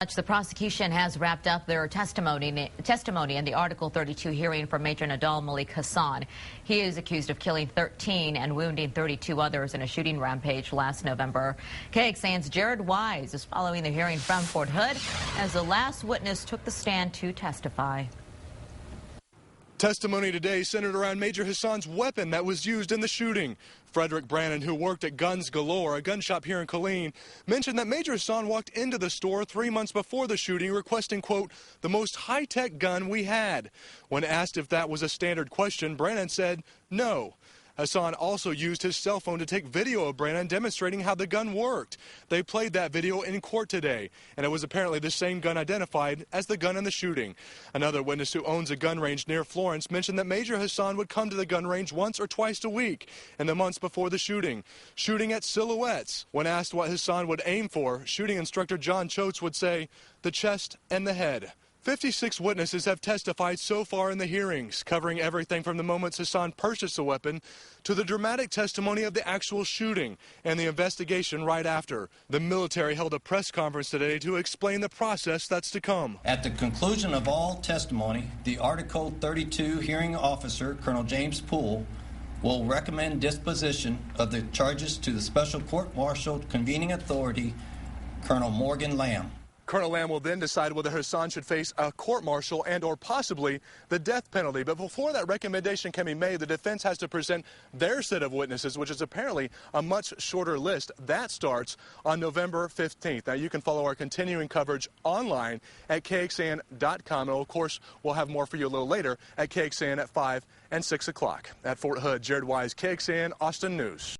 The prosecution has wrapped up their testimony in the Article 32 hearing for Major Nadal Malik Hassan. He is accused of killing 13 and wounding 32 others in a shooting rampage last November. KXAN's Jared Wise is following the hearing from Fort Hood as the last witness took the stand to testify. Testimony today centered around Major Hassan's weapon that was used in the shooting. Frederick Brannon, who worked at Guns Galore, a gun shop here in Killeen, mentioned that Major Hassan walked into the store 3 months before the shooting requesting, quote, the most high-tech gun we had. When asked if that was a standard question, Brannon said no. Hassan also used his cell phone to take video of Brannon demonstrating how the gun worked. They played that video in court today, and it was apparently the same gun identified as the gun in the shooting. Another witness who owns a gun range near Florence mentioned that Major Hassan would come to the gun range once or twice a week in the months before the shooting, shooting at silhouettes. When asked what Hassan would aim for, shooting instructor John Choates would say, the chest and the head. 56 witnesses have testified so far in the hearings, covering everything from the moments Hassan purchased the weapon to the dramatic testimony of the actual shooting and the investigation right after. The military held a press conference today to explain the process that's to come. At the conclusion of all testimony, the Article 32 hearing officer, Colonel James Poole, will recommend disposition of the charges to the Special Court-Martial Convening Authority, Colonel Morgan Lamb. Colonel Lamb will then decide whether Hassan should face a court-martial and or possibly the death penalty. But before that recommendation can be made, the defense has to present their set of witnesses, which is apparently a much shorter list. That starts on November 15th. Now, you can follow our continuing coverage online at KXAN.com. And, of course, we'll have more for you a little later at KXAN at 5 and 6 o'clock. At Fort Hood, Jared Wise, KXAN, Austin News.